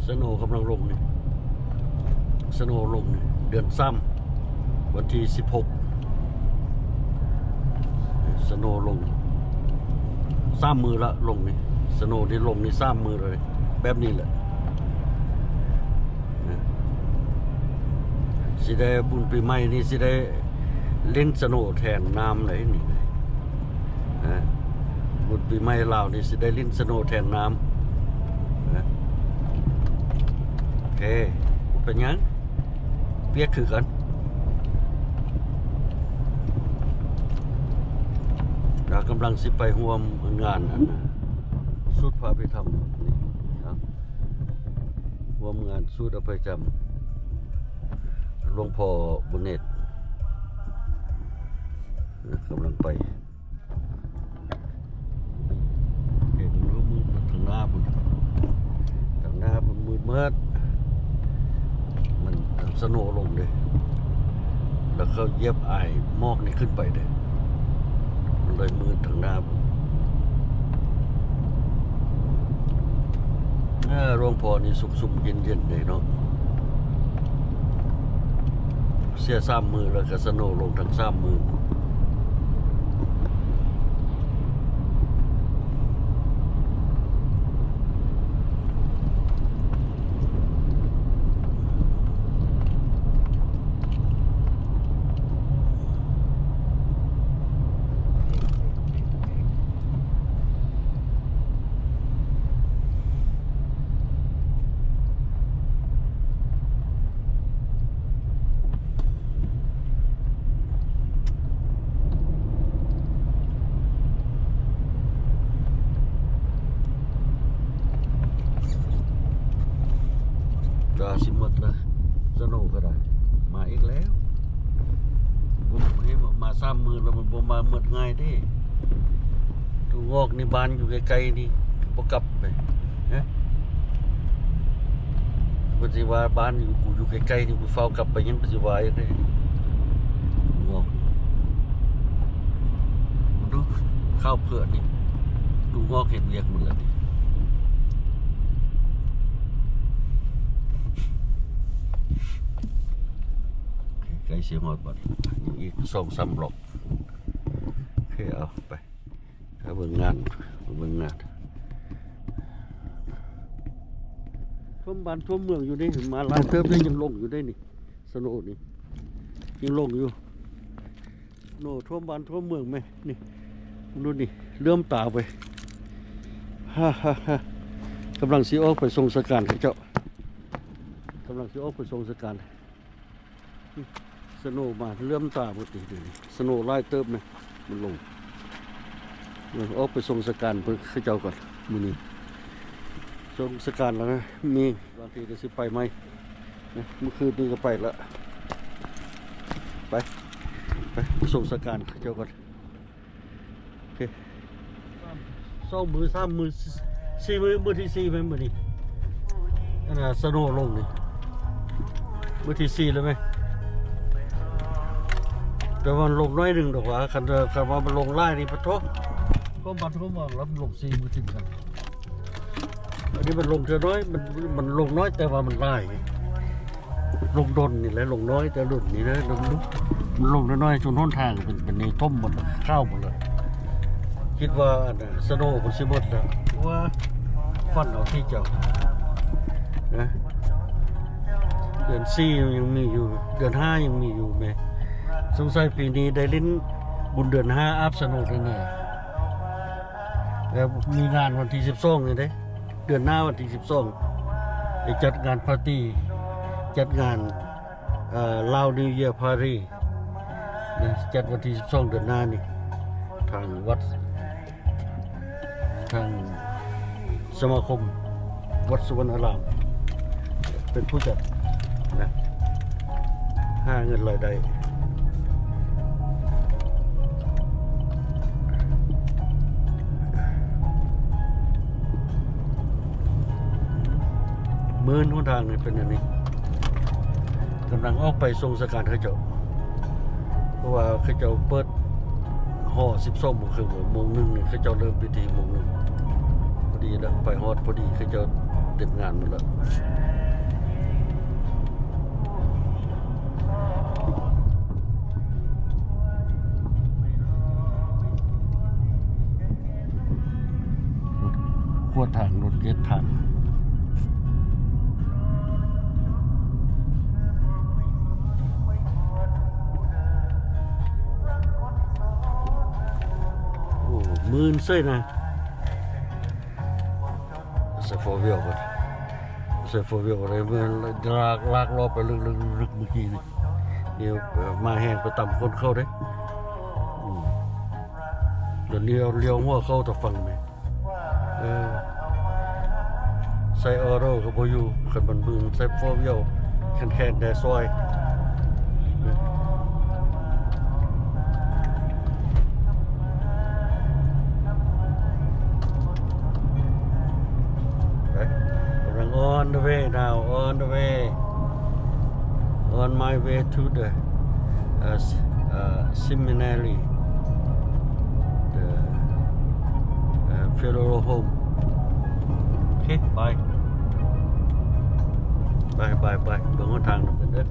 สโนว์กำลังลงนี่สโนว์ลงนี่เดือนซ้ำวันที่16สโนว์ลง3 มือละลงนี่สโนว์ที่ลงนี่3 มือเลยแบบนี้แหละสิได้บุญปีใหม่นี่สิได้เล่นสโนว์แทนน้ำเลยนี่นะบุญปีใหม่ลาวนี่สิได้เล่นสโนว์แทนน้ำนะโอเคเป็นยังเปียกคือกันเรากำลังสิไปร่วมงานอันนะสุดพาไปทำนี่ครับร่วมงานสุดอภัยจำหลวงพ่อบุญเนตรกำลังไปเห็นรูมืดทางหน้าผมมืดเมื่อมันสโนว์ลงเลยแล้วเขาเย็บไอหมอกนี่ขึ้นไปเลยมันเลยมืดทางหน้าผมหลวงพ่อนี่สุกๆเย็นๆเลยเนาะเสีย3 มือแล้วก็สโนว์ลงทั้ง3 มือก็สิหมดละสโนว์ก็ได้มาอีกแล้วผมให้มา3 มือแล้วมันบ่มาหมดง่ายดิถูงอกนี่บ้านอยู่ไกลๆนี่บ่กลับไปฮะปัจจุบันบ้านอยู่กูอยู่ไกลๆนี่กูเฝ้ากลับไปยังปัจจุบันเลยงอกดูข้าวเผือกนี่ดูงอกเห็นเรียกหมดแล้วนี่ใกล้เสียหมดบัดอีก2-3 บล็อกโอเคเอาไปถ้าเบิ่งงานท่วมบ้านท่วมเมืองอยู่นี่มาลายเทิบได้ยังลงอยู่ได้นี่สโนว์นี่ยังลงอยู่โน่ท่วมบ้านท่วมเมืองไหมนี่ดูนี่เลื่อมตาไปฮ่ากำลังสิออกไปส่งสการให้เจ้ากำลังสิออกไปส่งสการสโนว์มาเลื่อมตาหมดเลยสโนว์ไล่เติบไหมมันลงออกไปส่งสการเพื่อให้เจ้าก่อนมื้อนี้ส่งสการแล้วนะมีบางทีจะสิไปไหมเมื่อคืนนี้ก็ไปละไปส่งสการให้เจ้าก่อนโอเค2 มือ 3 มือ 4 มือมือที่4ไหมมื้อนี้อันน่ะสโนว์ลงนี่มือที่4แล้วไหมแต่มันลงน้อยหนึ่งดอกว่าคันว่ามันลงไล่นี่ปะโถก็บัดก็มองแล้วมันลง4 มือถึงกันอันนี้มันลงเท่าน้อยมันลงน้อยแต่ว่ามันไล่ลงดนนี่แหละลงน้อยแต่ดุนนี่นะมันลงน้อยๆจนห้นทางเป็นนี่ต้มหมดข้าวหมดเลยคิดว่าสโนว์มันสิหมดแล้วว่าฟันเอาที่เจ้านะเดือน4ยังมีอยู่เดือน5ยังมีอยู่ไหมสงสัยปีนี้ได้ลิ้นบุญเดือน5อัพสโนว์แน่ๆแล้วมีงานวันที่12นี่เด้เดือนหน้าวันที่12ได้จัดงานปาร์ตี้จัดงานลาวนิวเยียร์ปารีจัดวันที่12เดือนหน้านี่ทางวัดทางสมาคมวัดสุวรรณอารามเป็นผู้จัดนะหาเงินรายได้มื้อหนทางนี่เป็นอย่างนี้กำลังออกไปส่งสการเขาเจ้าเพราะว่าเขาเจ้าเปิดห่อ12 โมงครึ่งโมง 1นี่เขาเจ้าเริ่มพิธีโมง 1พอดีแล้วไปฮอดพอดีเขาเจ้า เต็มงานหมดแล้วขั้วทางรถเกตทางโอ้มื่นเส้นนะใส่โฟวิลก่อนใส่โฟวิลอะไรเมื่อลากรอบไปลึกเมื่อกี้นี่เดี๋ยวมาแห้งไปต่ำคนเข้าได้เดี๋ยวเลี้ยวหัวเข้าตะฟังไหมใส่ออโร่ก็บ่อยู่ขันบันบึงใส่โฟวิลแคนแต่ซอยOn the way now, on the way, on my way to the seminary, the funeral home. Okay, bye. Bye. เบิ่งหนทางนำกันเด้อ